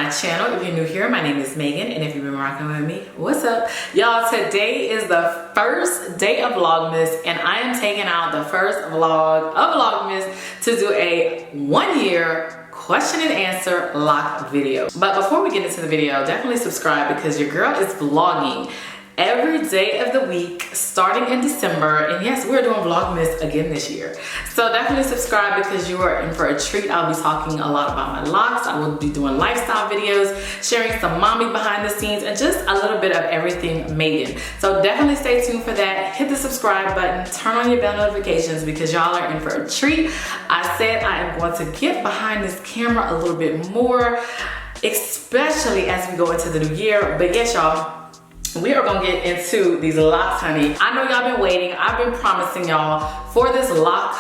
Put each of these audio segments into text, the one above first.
my channel. If you're new here, my name is Megan, and if you've been rocking with me, what's up? Y'all, today is the first day of Vlogmas, and I am taking out the first vlog of Vlogmas to do a 1 year question and answer lock video. But before we get into the video, definitely subscribe because your girl is vlogging every day of the week starting in December, and yes, we're doing Vlogmas again this year. So definitely subscribe because you are in for a treat. I'll be talking a lot about my locks. I will be doing lifestyle videos, sharing some mommy behind the scenes, and just a little bit of everything Meaghan. So definitely stay tuned for that. Hit the subscribe button, turn on your bell notifications because y'all are in for a treat. I said I am going to get behind this camera a little bit more, especially as we go into the new year. But yes, y'all, we are gonna get into these locks, honey. I know y'all been waiting. I've been promising y'all for this lock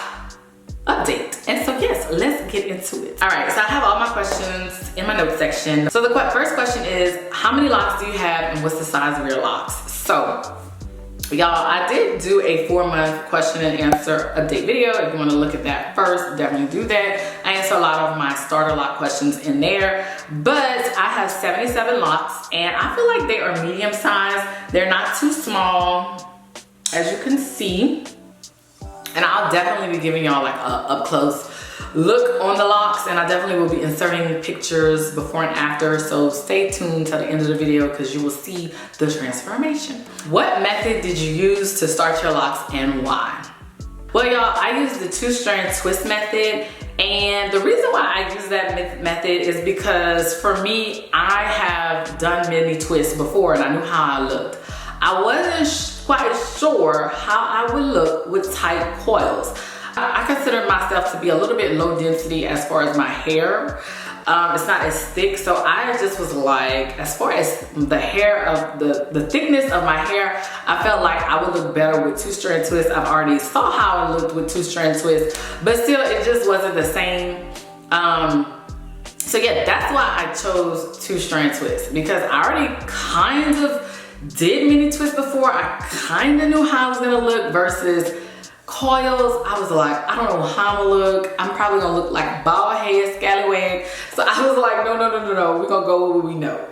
update. And so yes, let's get into it. All right, so I have all my questions in my notes section. So the first question is, how many locks do you have and what's the size of your locks? So y'all, I did do a 4-month question and answer update video. If you want to look at that first, definitely do that. I answer a lot of my starter lock questions in there, but I have 77 locks and I feel like they are medium size. They're not too small, as you can see. And I'll definitely be giving y'all like a up close look on the locks, and I definitely will be inserting pictures before and after, so stay tuned till the end of the video because you will see the transformation. What method did you use to start your locks and why? Well, y'all, I used the 2-strand twist method, and the reason why I use that method is because for me, I have done many twists before and I knew how I looked. I wasn't quite sure how I would look with tight coils. I consider myself to be a little bit low density as far as my hair. It's not as thick, so I just was like, as far as the hair of the thickness of my hair, I felt like I would look better with 2-strand twists. I've already saw how I looked with 2-strand twists, but still it just wasn't the same. So yeah, that's why I chose 2-strand twists, because I already kind of did mini twists before. I kind of knew how I was gonna look versus coils. I was like, I don't know how I'm gonna look. I'm probably gonna look like bald head, scallywag. So I was like, no. We're gonna go where we know.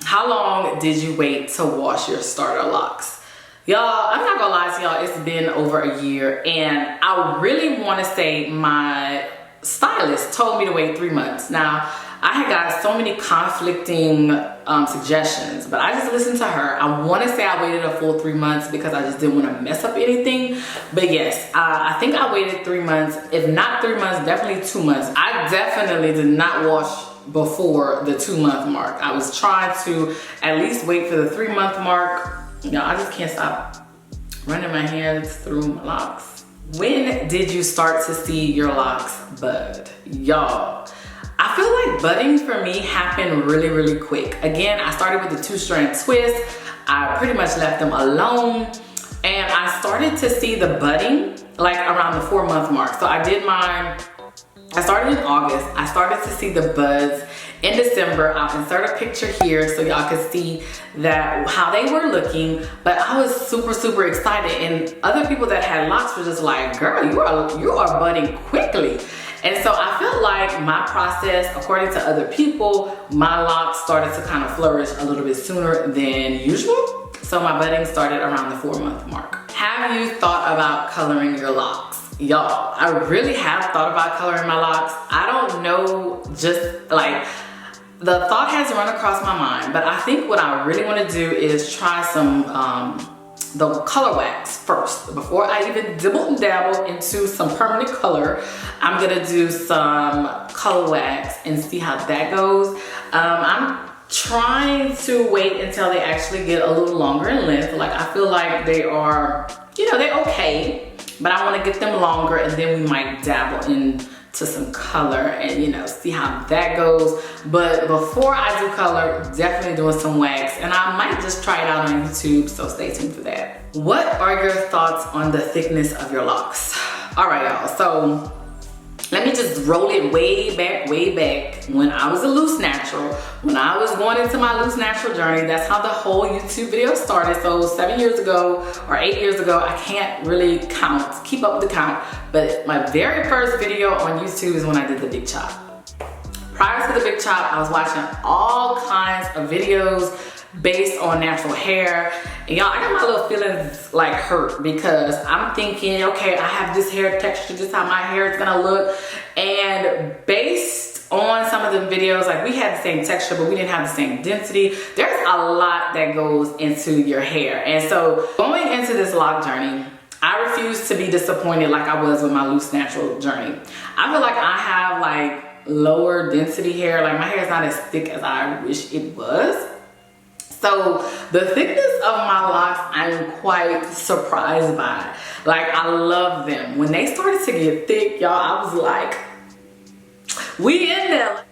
How long did you wait to wash your starter locks? Y'all, I'm not gonna lie to y'all, it's been over a year, and I really wanna say my stylist told me to wait 3 months. Now, I had got so many conflicting suggestions, but I just listened to her. I want to say I waited a full 3 months because I just didn't want to mess up anything. But yes, I think I waited 3 months. If not 3 months, definitely 2 months. I definitely did not wash before the 2-month mark. I was trying to at least wait for the 3-month mark. You know, I just can't stop running my hands through my locks. When did you start to see your locks bud? Y'all, I feel like budding for me happened really quick. Again, I started with the 2-strand twist. I pretty much left them alone, and I started to see the budding like around the 4-month mark. So I did mine, I started in August. I started to see the buds in December. I'll insert a picture here so y'all can see that how they were looking, but I was super excited, and other people that had locks were just like, girl, you are budding quickly. And so I felt like my process, according to other people, my locks started to kind of flourish a little bit sooner than usual. So my budding started around the 4-month mark. Have you thought about coloring your locks? Y'all, I really have thought about coloring my locks. I don't know, just like, the thought has run across my mind, but I think what I really want to do is try some the color wax first. Before I even dibble and dabble into some permanent color, I'm gonna do some color wax and see how that goes. I'm trying to wait until they actually get a little longer in length. Like, I feel like they are, you know, they're okay, but I want to get them longer, and then we might dabble into some color and, you know, see how that goes. But before I do color, definitely doing some wax, and I might just try it out on YouTube, so stay tuned for that. What are your thoughts on the thickness of your locks? All right, y'all, so let me just roll it way back when I was a loose natural. When I was going into my loose natural journey, that's how the whole YouTube video started. So 7 years ago or 8 years ago, I can't really keep up with the count, but my very first video on YouTube is when I did the big chop. Prior to the big chop, I was watching all kinds of videos based on natural hair. And y'all, I got my little feelings like hurt because I'm thinking, okay, I have this hair texture, this is how my hair is gonna look. And based on some of the videos, like we had the same texture, but we didn't have the same density. There's a lot that goes into your hair. And so going into this lock journey, I refuse to be disappointed like I was with my loose natural journey. I feel like I have like lower density hair. Like my hair is not as thick as I wish it was. So the thickness of my locks, I'm quite surprised by. Like I love them. When they started to get thick, y'all, I was like, we in there.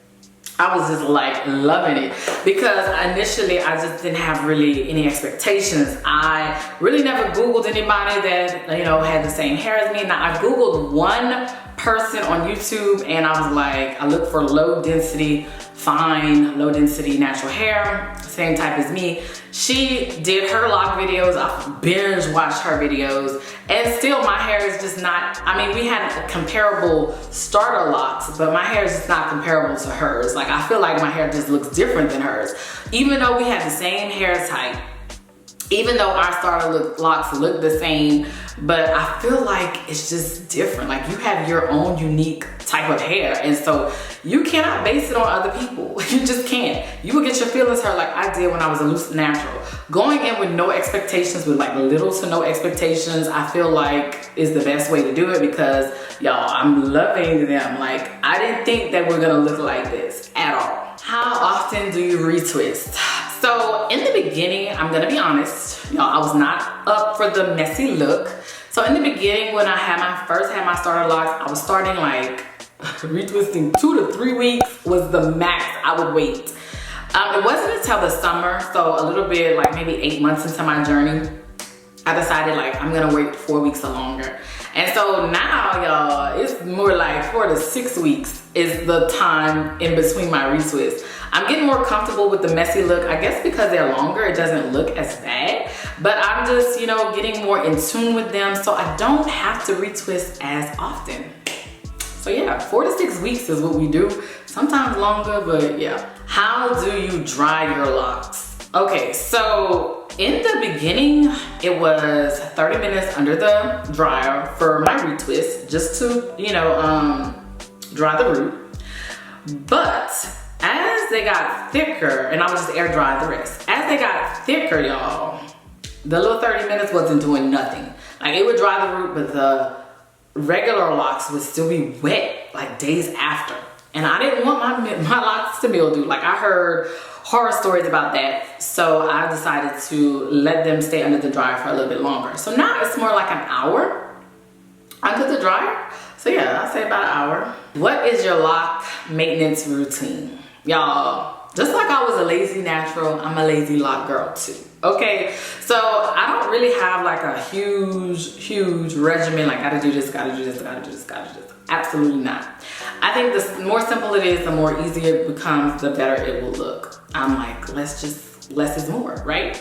I was just like loving it because initially I just didn't have really any expectations. I really never Googled anybody that, you know, had the same hair as me. Now I Googled one person on YouTube and I was like, I looked for low density, fine, low density natural hair, same type as me. She did her lock videos. I binge watched her videos and still my hair is just not, I mean, we had comparable starter locks, but my hair is just not comparable to hers. Like I feel like my hair just looks different than hers. Even though we had the same hair type, even though our starter locks look the same, but I feel like it's just different. Like you have your own unique type of hair. And so you cannot base it on other people. You just can't. You will get your feelings hurt like I did when I was a loose natural. Going in with no expectations, with like little to no expectations, I feel like is the best way to do it because y'all, I'm loving them. Like I didn't think that we're gonna look like this at all. How often do you retwist? So in the beginning, I'm gonna be honest, y'all, I was not up for the messy look. So in the beginning, when I first had my starter locks, I was starting like retwisting 2 to 3 weeks was the max I would wait. It wasn't until the summer, so a little bit like maybe 8 months into my journey, I decided like I'm gonna wait 4 weeks or longer. And so now, y'all, it's more like 4 to 6 weeks is the time in between my retwists. I'm getting more comfortable with the messy look. I guess because they're longer, it doesn't look as bad. But I'm just, you know, getting more in tune with them so I don't have to retwist as often. So yeah, 4 to 6 weeks is what we do. Sometimes longer, but yeah. How do you dry your locks? Okay, so in the beginning, it was 30 minutes under the dryer for my retwist, just to, you know, dry the root. But as they got thicker, and I would just air dry the rest. As they got thicker, y'all, the little 30 minutes wasn't doing nothing. Like it would dry the root, but the regular locks would still be wet like days after. And I didn't want my locks to mildew. Like I heard horror stories about that. So I decided to let them stay under the dryer for a little bit longer. So now it's more like an hour under the dryer. So yeah, I'd say about an hour. What is your lock maintenance routine? Y'all, just like I was a lazy natural, I'm a lazy lock girl too. Okay, so I don't really have like a huge regimen, like gotta do this, gotta do this, gotta do this, gotta do this. Absolutely not. I think the more simple it is, the more easier it becomes, the better it will look. I'm like, less is more, right?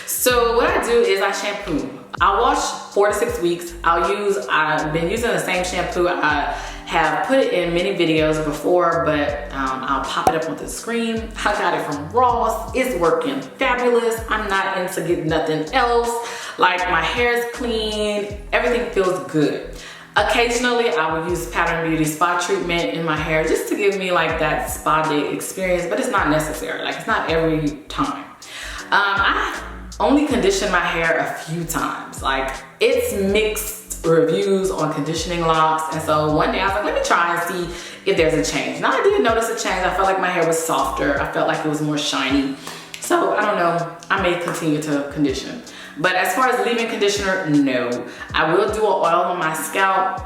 So what I do is I shampoo. I'll wash 4 to 6 weeks. I've been using the same shampoo. I have put it in many videos before, but I'll pop it up on the screen. I got it from Ross. It's working fabulous. I'm not into getting nothing else. Like my hair is clean. Everything feels good. Occasionally, I will use Pattern Beauty spa treatment in my hair just to give me like that spa day experience, but it's not necessary. Like it's not every time. I only condition my hair a few times. Like it's mixed reviews on conditioning locks. And so one day I was like, let me try and see if there's a change. Now I did notice a change. I felt like my hair was softer. I felt like it was more shiny. So I don't know, I may continue to condition. But as far as leave-in conditioner, no. I will do an oil on my scalp,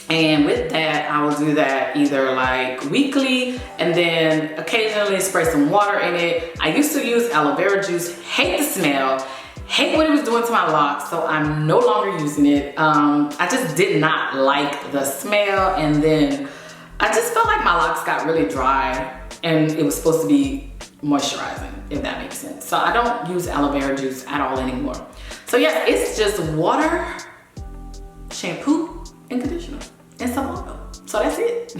and with that, I will do that either like weekly and then occasionally spray some water in it. I used to use aloe vera juice, hate the smell, hate what it was doing to my locks, so I'm no longer using it. I just did not like the smell, and then I just felt like my locks got really dry and it was supposed to be moisturizing, if that makes sense. So I don't use aloe vera juice at all anymore. So yeah, it's just water, shampoo, and conditioner, and some oil. So that's it.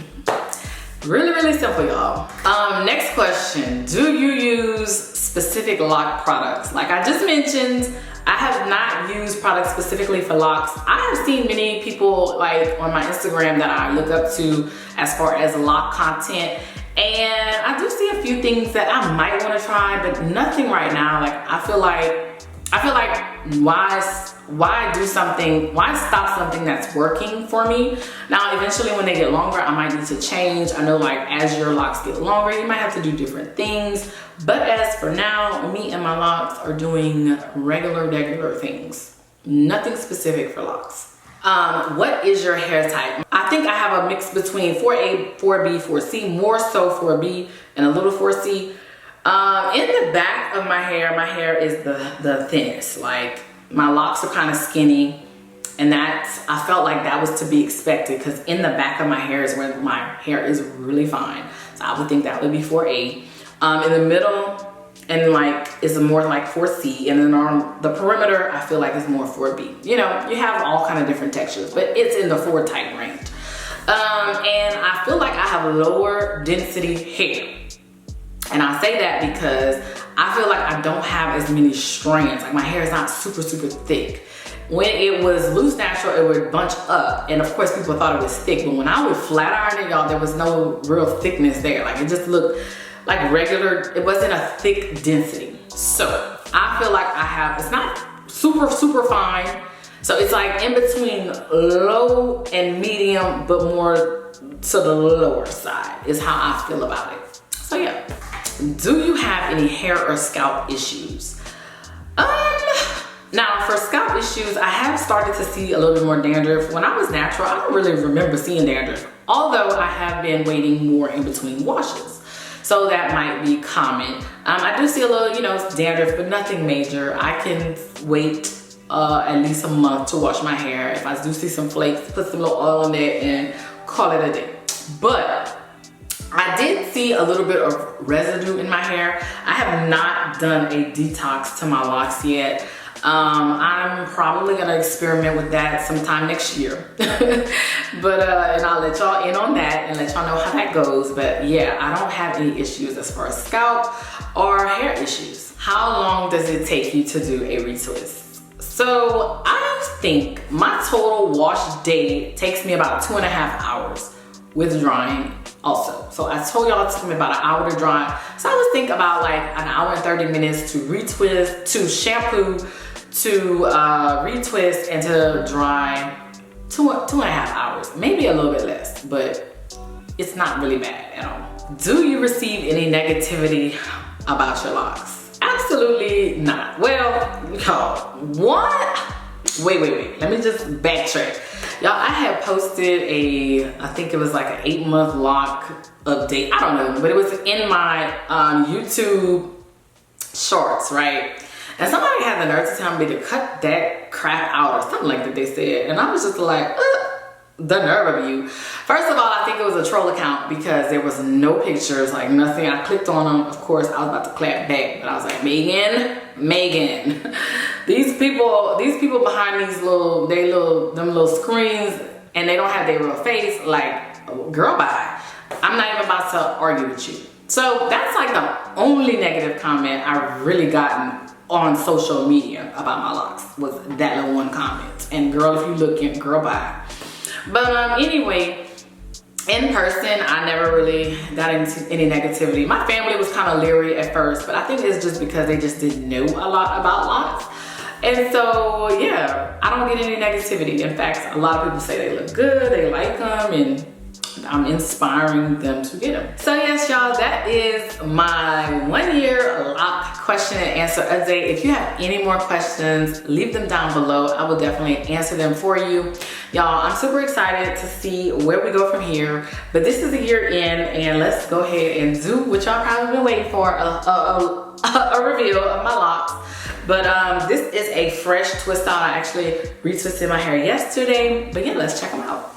Really, really simple, y'all. Next question. Do you use specific lock products? Like I just mentioned, I have not used products specifically for locks. I have seen many people like on my Instagram that I look up to as far as lock content. And I do see a few things that I might want to try, but nothing right now. Like I feel like why do something, why stop something that's working for me? Now eventually when they get longer, I might need to change. I know like as your locks get longer, you might have to do different things. But as for now, me and my locks are doing regular things. Nothing specific for locks. What is your hair type? I think I have a mix between 4A, 4B, 4C, more so 4B and a little 4C. In the back of my hair is the thinnest. Like my locks are kind of skinny, and I felt like that was to be expected because in the back of my hair is where my hair is really fine. So I would think that would be 4A. In the middle and like is more like 4C, and then on the perimeter I feel like it's more 4B. You know, you have all kind of different textures, but it's in the 4 type range. And I feel like I have lower density hair. And I say that because I feel like I don't have as many strands. Like my hair is not super thick. When it was loose natural, it would bunch up. And of course people thought it was thick, but when I would flat iron it, y'all, there was no real thickness there. Like it just looked like regular, it wasn't a thick density. So I feel like I have, it's not super fine. So it's like in between low and medium, but more to the lower side is how I feel about it. So yeah. Do you have any hair or scalp issues? Now for scalp issues, I have started to see a little bit more dandruff. When I was natural, I don't really remember seeing dandruff, although I have been waiting more in between washes. So that might be common. I do see a little, you know, dandruff, but nothing major. I can wait at least a month to wash my hair. If I do see some flakes, put some little oil in there and call it a day. But I did see a little bit of residue in my hair. I have not done a detox to my locks yet. I'm probably gonna experiment with that sometime next year. But and I'll let y'all in on that and let y'all know how that goes. But yeah, I don't have any issues as far as scalp or hair issues. How long does it take you to do a retwist? So I think my total wash day takes me about 2.5 hours with drying also. So I told y'all it took me about an hour to dry. So I would think about like an hour and 30 minutes to retwist, to shampoo, to retwist, and to dry. 2.5 hours, maybe a little bit less, but it's not really bad at all. Do you receive any negativity about your locks? Absolutely not. Well, y'all, what? Wait, let me just backtrack. Y'all, I had posted I think it was like an 8-month lock update. I don't know, but it was in my YouTube shorts, right? And somebody had the nerve to tell me to cut that crap out or something like that they said. And I was just like, the nerve of you. First of all, I think it was a troll account because there was no pictures, like nothing. I clicked on them. Of course, I was about to clap back, but I was like, Meaghan. These people behind these them little screens, and they don't have their real face. Like, girl, bye. I'm not even about to argue with you. So that's like the only negative comment I really gotten on social media about my locks was that little one comment. And girl, if you looking, girl, bye. But anyway, in person, I never really got into any negativity. My family was kind of leery at first, but I think it's just because they just didn't know a lot about locks. And so, yeah, I don't get any negativity. In fact, a lot of people say they look good, they like them, and I'm inspiring them to get them. So yes, y'all, that is my 1 year lock question and answer update. If you have any more questions, leave them down below. I will definitely answer them for you. Y'all, I'm super excited to see where we go from here. But this is a year in, and let's go ahead and do what y'all probably been waiting for, a review of my locks. But this is a fresh twist out. I actually retwisted my hair yesterday. But yeah, let's check them out.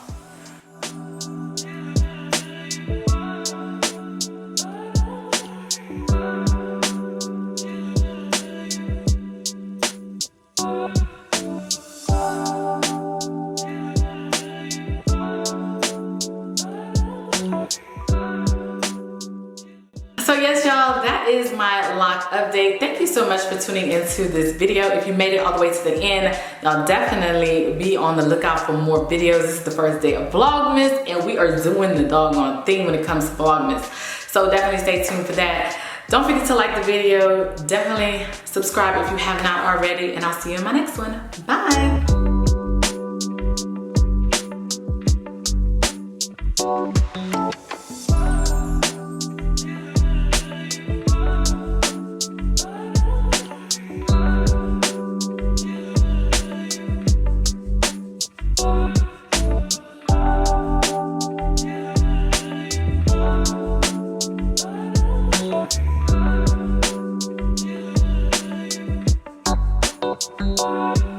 y'all, that is my lock update. Thank you so much for tuning into this video. If you made it all the way to the end, y'all definitely be on the lookout for more videos. This is the first day of Vlogmas, and we are doing the doggone thing when it comes to Vlogmas. So definitely stay tuned for that. Don't forget to like the video. Definitely subscribe if you have not already, and I'll see you in my next one. Bye. Yeah.